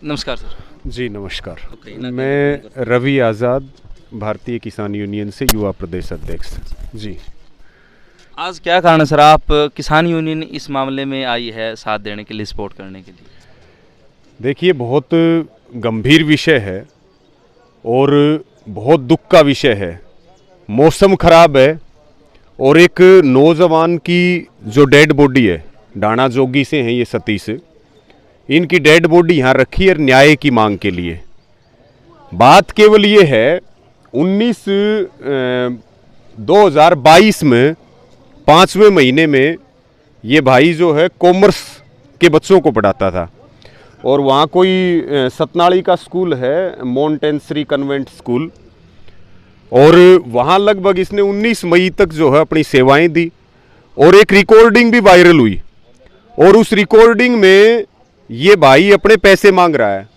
नमस्कार सर। जी नमस्कार। मैं रवि आज़ाद, भारतीय किसान यूनियन से युवा प्रदेश अध्यक्ष। जी आज क्या कारण है सर, आप किसान यूनियन इस मामले में आई है साथ देने के लिए, सपोर्ट करने के लिए? देखिए, बहुत गंभीर विषय है और बहुत दुख का विषय है। मौसम खराब है और एक नौजवान की जो डेड बॉडी है, डाणा जोगी से हैं ये सतीश, इनकी डेड बॉडी यहाँ रखी है न्याय की मांग के लिए। बात केवल ये है 2022 में 5वें महीने में ये भाई जो है कॉमर्स के बच्चों को पढ़ाता था और वहाँ कोई सतनाड़ी का स्कूल है, मोंटेंसरी कन्वेंट स्कूल, और वहाँ लगभग इसने 19 मई तक जो है अपनी सेवाएं दी और एक रिकॉर्डिंग भी वायरल हुई और उस रिकॉर्डिंग में ये भाई अपने पैसे मांग रहा है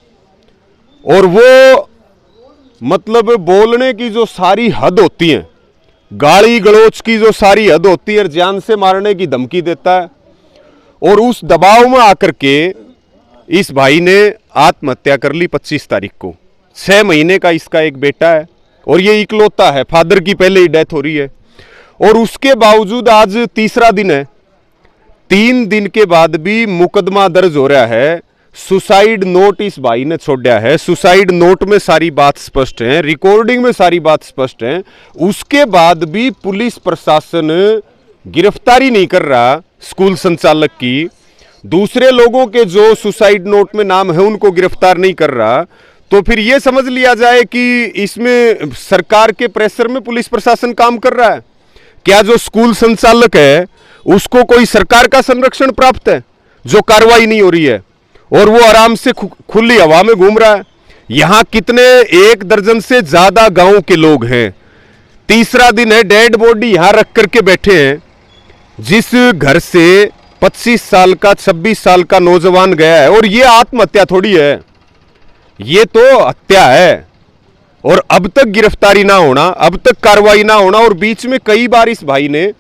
और वो मतलब बोलने की जो सारी हद होती है, गाली गलौच की जो सारी हद होती है, जान से मारने की धमकी देता है। और उस दबाव में आकर के इस भाई ने आत्महत्या कर ली 25 तारीख को। 6 महीने का इसका एक बेटा है और ये इकलौता है, फादर की पहले ही डेथ हो रही है। और उसके बावजूद आज तीसरा दिन है, 3 दिन के बाद भी मुकदमा दर्ज हो रहा है। सुसाइड नोट इस भाई ने छोड़ा है, सुसाइड नोट में सारी बात स्पष्ट है, रिकॉर्डिंग में सारी बात स्पष्ट है। उसके बाद भी पुलिस प्रशासन गिरफ्तारी नहीं कर रहा स्कूल संचालक की, दूसरे लोगों के जो सुसाइड नोट में नाम है उनको गिरफ्तार नहीं कर रहा। तो फिर यह समझ लिया जाए कि इसमें सरकार के प्रेशर में पुलिस प्रशासन काम कर रहा है। क्या जो स्कूल संचालक है उसको कोई सरकार का संरक्षण प्राप्त है? जो कार्रवाई नहीं हो रही है और वो आराम से खुली हवा में घूम रहा है। यहां कितने 1 दर्जन से ज्यादा गांव के लोग हैं। तीसरा दिन है, डेड बॉडी यहां रख करके बैठे हैं। जिस घर से 25 साल का 26 साल का नौजवान गया है, और ये आत्महत्या थोड़ी है, ये तो हत्या है। और अब तक गिरफ्तारी ना होना, अब तक कार्रवाई ना होना, और बीच में कई बार इस भाई ने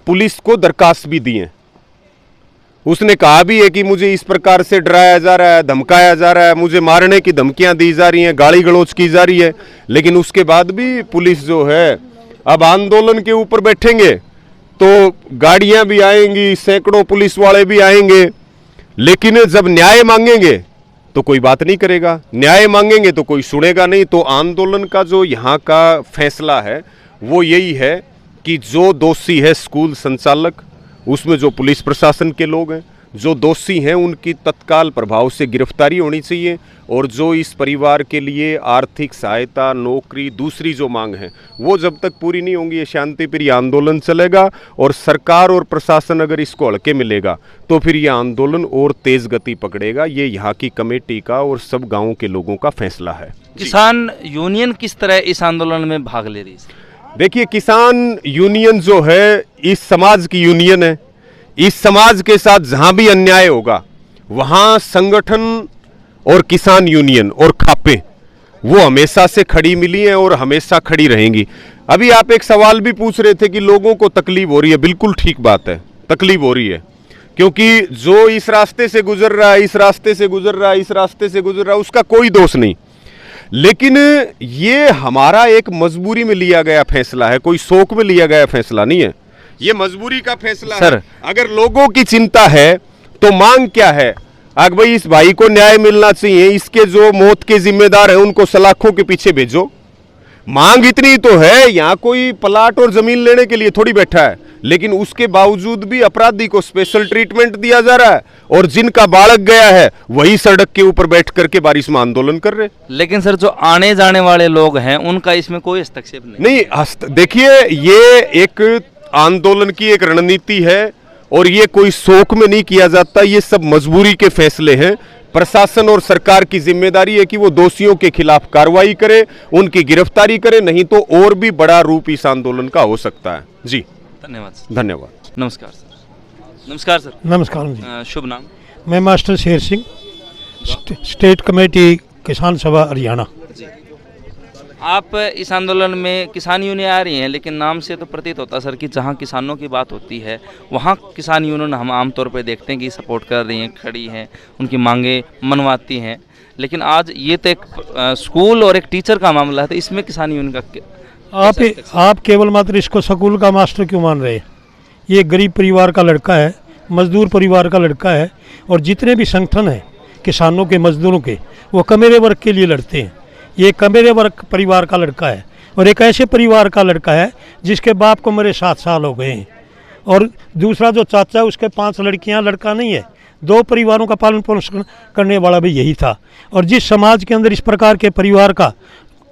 पुलिस को दरखास्त भी दी है। उसने कहा भी है कि मुझे इस प्रकार से डराया जा रहा है, धमकाया जा रहा है, मुझे मारने की धमकियां दी जा रही हैं, गाली गलौच की जा रही है। लेकिन उसके बाद भी पुलिस जो है, अब आंदोलन के ऊपर बैठेंगे तो गाड़ियां भी आएंगी, सैकड़ों पुलिस वाले भी आएंगे, लेकिन जब न्याय मांगेंगे तो कोई बात नहीं करेगा, न्याय मांगेंगे तो कोई सुनेगा नहीं। तो आंदोलन का जो यहाँ का फैसला है वो यही है कि जो दोषी है स्कूल संचालक, उसमें जो पुलिस प्रशासन के लोग हैं, जो दोषी हैं उनकी तत्काल प्रभाव से गिरफ्तारी होनी चाहिए। और जो इस परिवार के लिए आर्थिक सहायता, नौकरी, दूसरी जो मांग है, वो जब तक पूरी नहीं होंगी ये शांतिप्रिय आंदोलन चलेगा। और सरकार और प्रशासन अगर इसको हल्के मिलेगा तो फिर ये आंदोलन और तेज गति पकड़ेगा। ये यहाँ की कमेटी का और सब गाँव के लोगों का फैसला है। किसान यूनियन किस तरह इस आंदोलन में भाग ले रही है? देखिए, किसान यूनियन जो है इस समाज की यूनियन है। इस समाज के साथ जहां भी अन्याय होगा वहां संगठन और किसान यूनियन और खापे वो हमेशा से खड़ी मिली हैं और हमेशा खड़ी रहेंगी। अभी आप एक सवाल भी पूछ रहे थे कि लोगों को तकलीफ हो रही है। बिल्कुल ठीक बात है, तकलीफ हो रही है, क्योंकि जो इस रास्ते से गुजर रहा है, इस रास्ते से गुजर रहा है, इस रास्ते से गुजर रहा है, उसका कोई दोष नहीं। लेकिन ये हमारा एक मजबूरी में लिया गया फैसला है, कोई शौक में लिया गया फैसला नहीं है, ये मजबूरी का फैसला है। अगर लोगों की चिंता है तो मांग क्या है? अगर भाई इस भाई को न्याय मिलना चाहिए, इसके जो मौत के जिम्मेदार हैं उनको सलाखों के पीछे भेजो। मांग इतनी तो है, यहाँ कोई प्लाट और जमीन लेने के लिए थोड़ी बैठा है, लेकिन उसके बावजूद भी अपराधी को स्पेशल ट्रीटमेंट दिया जा रहा है और जिनका बालक गया है वही सड़क के ऊपर बैठ करके बारिश में आंदोलन कर रहे। लेकिन सर, जो आने जाने वाले लोग हैं उनका इसमें कोई हस्तक्षेप नहीं। देखिए, ये एक आंदोलन की एक रणनीति है और ये कोई शौक में नहीं किया जाता, ये सब मजबूरी के फैसले हैं। प्रशासन और सरकार की जिम्मेदारी है कि वो दोषियों के खिलाफ कार्रवाई करे, उनकी गिरफ्तारी करे, नहीं तो और भी बड़ा रूप इस आंदोलन का हो सकता है। जी धन्यवाद। धन्यवाद। नमस्कार सर। नमस्कार सर। नमस्कार जी। शुभ नाम? मैं master Sher Singh, state committee किसान सभा हरियाणा। आप इस आंदोलन में किसान यूनियन आ रही हैं, लेकिन नाम से तो प्रतीत होता है सर कि जहां किसानों की बात होती है वहां किसान यूनियन हम आमतौर पर देखते हैं कि सपोर्ट कर रही हैं, खड़ी हैं, उनकी मांगे मनवाती हैं। लेकिन आज ये तो एक स्कूल और एक टीचर का मामला है, तो इसमें किसान यूनियन का आप केवल मात्र इसको स्कूल का मास्टर क्यों मान रहे हैं? ये गरीब परिवार का लड़का है, मजदूर परिवार का लड़का है, और जितने भी संगठन हैं किसानों के, मजदूरों के, वो कमेरे वर्ग के लिए लड़ते हैं। ये कमेरे वर्ग परिवार का लड़का है, और एक ऐसे परिवार का लड़का है जिसके बाप को मेरे 7 साल हो गए हैं, और दूसरा जो चाचा है उसके 5 लड़कियां, लड़का नहीं है, 2 परिवारों का पालन पोषण करने वाला भी यही था। और जिस समाज के अंदर इस प्रकार के परिवार का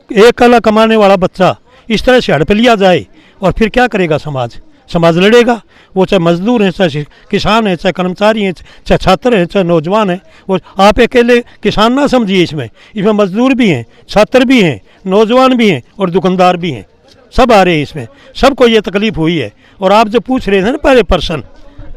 एक कला कमाने वाला बच्चा इस तरह से हड़प लिया जाए, और फिर क्या करेगा समाज? समाज लड़ेगा। वो चाहे मजदूर हैं, चाहे किसान हैं, चाहे कर्मचारी हैं, चाहे छात्र हैं, चाहे नौजवान हैं। वो आप अकेले किसान ना समझिए, इसमें मजदूर भी हैं, छात्र भी हैं, नौजवान भी हैं, और दुकानदार भी हैं, सब आ रहे हैं इसमें। सबको ये तकलीफ हुई है। और आप जो पूछ रहे थे ना पहले पर्सन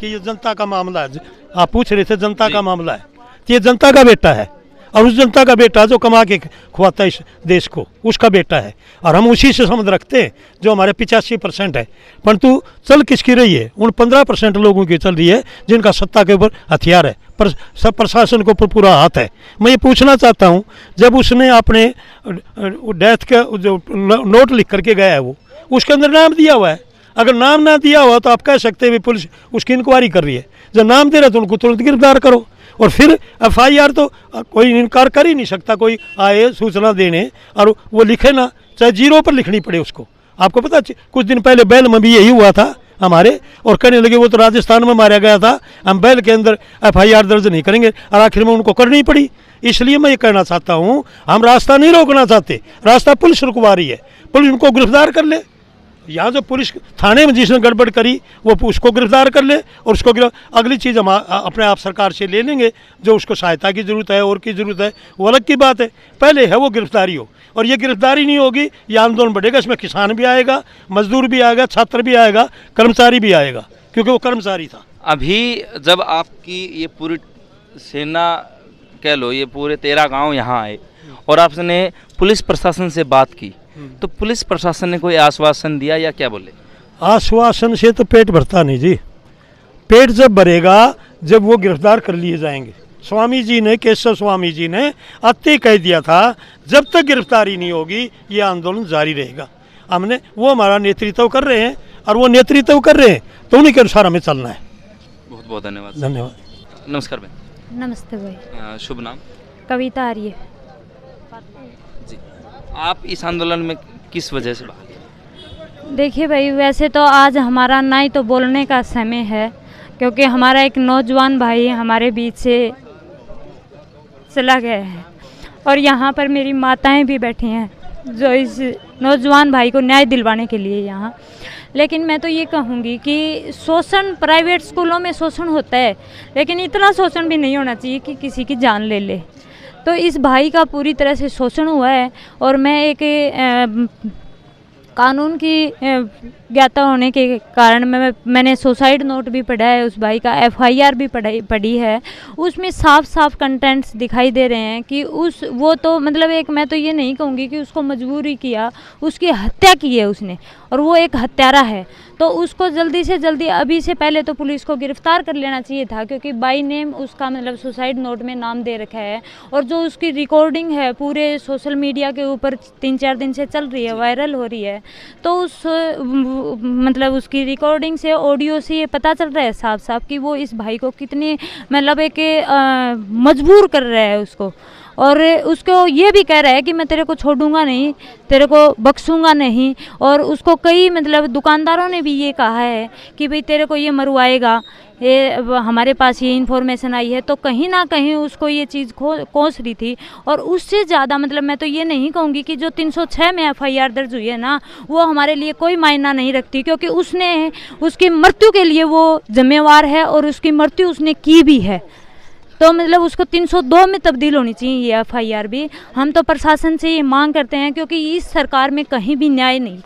कि ये जनता का मामला है, आप पूछ रहे थे जनता का मामला है, तो ये जनता का बेटा है, और उस जनता का बेटा जो कमा के खुआता है इस देश को, उसका बेटा है। और हम उसी से संबंध रखते हैं जो हमारे 85% है। परंतु चल किसकी रही है? उन 15% लोगों की चल रही है जिनका सत्ता के ऊपर हथियार है, पर सब प्रशासन को पूरा हाथ है। मैं ये पूछना चाहता हूँ, जब उसने अपने डेथ का जो नोट लिख करके गया है, वो उसके अंदर नाम दिया हुआ है। अगर नाम ना दिया हुआ तो आप कह सकते हैं पुलिस उसकी इंक्वायरी कर रही है। जब नाम दे रहा तो उनको तुरंत गिरफ्तार करो। और फिर FIR तो कोई इनकार कर ही नहीं सकता, कोई आए सूचना देने और वो लिखे ना, चाहे 0 पर लिखनी पड़े उसको। आपको पता कुछ दिन पहले बैल में भी यही हुआ था हमारे, और कहने लगे वो तो राजस्थान में मारा गया था, हम बैल के अंदर FIR दर्ज नहीं करेंगे, और आखिर में उनको करनी पड़ी। इसलिए मैं ये कहना चाहता हूँ, हम रास्ता नहीं रोकना चाहते, रास्ता पुलिस रुकवा रही है, पुलिस उनको गिरफ्तार कर ले। यहाँ जो पुलिस थाने में जिसने गड़बड़ करी वो उसको गिरफ्तार कर ले, और उसको अगली चीज़ हम अपने आप सरकार से ले लेंगे। जो उसको सहायता की ज़रूरत है और की ज़रूरत है वो अलग की बात है, पहले है वो गिरफ्तारी हो। और ये गिरफ्तारी नहीं होगी, ये आंदोलन बढ़ेगा। इसमें किसान भी आएगा, मजदूर भी आएगा, छात्र भी आएगा, कर्मचारी भी आएगा, क्योंकि वो कर्मचारी था। अभी जब आपकी ये पूरी सेना कह लो, ये पूरे 13 गांव यहाँ आए और आपने पुलिस प्रशासन से बात की, तो पुलिस प्रशासन ने कोई आश्वासन दिया या क्या बोले? आश्वासन से तो पेट भरता नहीं जी। पेट जब भरेगा जब वो गिरफ्तार कर लिए जाएंगे। स्वामी जी ने, केशव स्वामी जी ने अत्य कह दिया था, जब तक गिरफ्तारी नहीं होगी ये आंदोलन जारी रहेगा। हमने वो हमारा नेतृत्व कर रहे हैं, और वो नेतृत्व कर रहे हैं तो उन्हीं के अनुसार हमें चलना है। बहुत बहुत धन्यवाद। धन्यवाद। नमस्कार बहन। नमस्ते भाई। शुभ नाम? कविता आर्य। जी, आप इस आंदोलन में किस वजह से भाग? देखिए भाई, वैसे तो आज हमारा ना ही तो बोलने का समय है, क्योंकि हमारा एक नौजवान भाई हमारे बीच से चला गया है, और यहाँ पर मेरी माताएं भी बैठी हैं जो इस नौजवान भाई को न्याय दिलवाने के लिए यहाँ। लेकिन मैं तो ये कहूँगी कि शोषण, प्राइवेट स्कूलों में शोषण होता है, लेकिन इतना शोषण भी नहीं होना चाहिए कि किसी की जान ले ले। तो इस भाई का पूरी तरह से शोषण हुआ है, और मैं एक कानून की ज्ञाता होने के कारण मैंने सुसाइड नोट भी पढ़ा है, उस भाई का FIR भी पढ़ी है। उसमें साफ साफ कंटेंट्स दिखाई दे रहे हैं कि वो तो मतलब एक, मैं तो ये नहीं कहूँगी कि उसको मजबूरी किया, उसकी हत्या की है उसने, और वो एक हत्यारा है। तो उसको जल्दी से जल्दी, अभी से पहले तो पुलिस को गिरफ्तार कर लेना चाहिए था, क्योंकि बाई नेम उसका मतलब सुसाइड नोट में नाम दे रखा है। और जो उसकी रिकॉर्डिंग है पूरे सोशल मीडिया के ऊपर 3-4 दिन से चल रही है, वायरल हो रही है, तो उस मतलब उसकी रिकॉर्डिंग से, ऑडियो से ये पता चल रहा है साफ साफ कि वो इस भाई को कितनी मतलब एक मजबूर कर रहा है उसको। और उसको ये भी कह रहा है कि मैं तेरे को छोड़ूंगा नहीं, तेरे को बख्शूंगा नहीं। और उसको कई मतलब दुकानदारों ने भी ये कहा है कि भाई तेरे को ये मरवाएगा, ये हमारे पास ये इन्फॉर्मेशन आई है। तो कहीं ना कहीं उसको ये चीज़ कोस रही थी। और उससे ज़्यादा मतलब मैं तो ये नहीं कहूँगी कि जो 306 में FIR दर्ज हुई है ना, वो हमारे लिए कोई मायना नहीं रखती, क्योंकि उसने उसकी मृत्यु के लिए वो जिम्मेवार है, और उसकी मृत्यु उसने की भी है। तो मतलब उसको 302 में तब्दील होनी चाहिए ये FIR भी। हम तो प्रशासन से ये मांग करते हैं, क्योंकि इस सरकार में कहीं भी न्याय नहीं।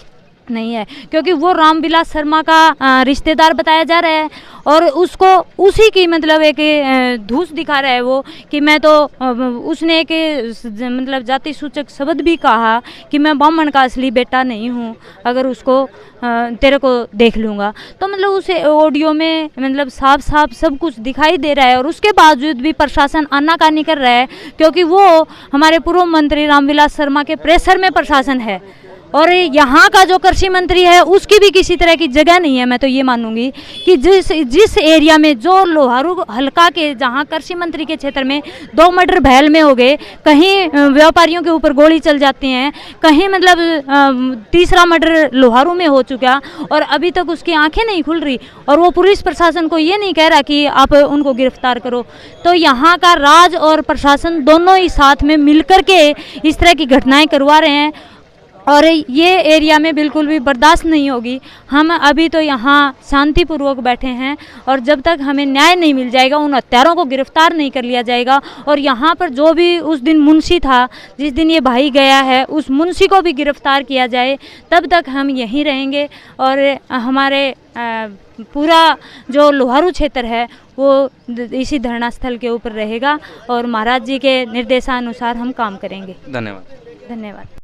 नहीं है, क्योंकि वो रामविलास शर्मा का रिश्तेदार बताया जा रहा है और उसको उसी की मतलब एक धूस दिखा रहा है वो कि मैं तो उसने एक मतलब जाति सूचक शब्द भी कहा कि मैं ब्राह्मण का असली बेटा नहीं हूँ, अगर उसको तेरे को देख लूँगा। तो मतलब उस ऑडियो में मतलब साफ साफ सब कुछ दिखाई दे रहा है और उसके बावजूद भी प्रशासन आनाकानी कर रहा है, क्योंकि वो हमारे पूर्व मंत्री रामविलास शर्मा के प्रेशर में प्रशासन है और यहाँ का जो कृषि मंत्री है उसकी भी किसी तरह की जगह नहीं है। मैं तो ये मानूंगी कि जिस एरिया में जो लोहारू हल्का के जहाँ कृषि मंत्री के क्षेत्र में 2 मर्डर भैल में हो गए, कहीं व्यापारियों के ऊपर गोली चल जाती हैं, कहीं मतलब तीसरा मर्डर लोहारू में हो चुका और अभी तक उसकी आंखें नहीं खुल रही और वो पुलिस प्रशासन को ये नहीं कह रहा कि आप उनको गिरफ्तार करो। तो यहाँ का राज और प्रशासन दोनों ही साथ में मिलकर के इस तरह की घटनाएं करवा रहे हैं और ये एरिया में बिल्कुल भी बर्दाश्त नहीं होगी। हम अभी तो यहाँ शांतिपूर्वक बैठे हैं और जब तक हमें न्याय नहीं मिल जाएगा, उन हत्यारों को गिरफ्तार नहीं कर लिया जाएगा और यहाँ पर जो भी उस दिन मुंशी था, जिस दिन ये भाई गया है, उस मुंशी को भी गिरफ्तार किया जाए, तब तक हम यहीं रहेंगे और हमारे पूरा जो लोहारू क्षेत्र है वो इसी धरना स्थल के ऊपर रहेगा और महाराज जी के निर्देशानुसार हम काम करेंगे। धन्यवाद। धन्यवाद।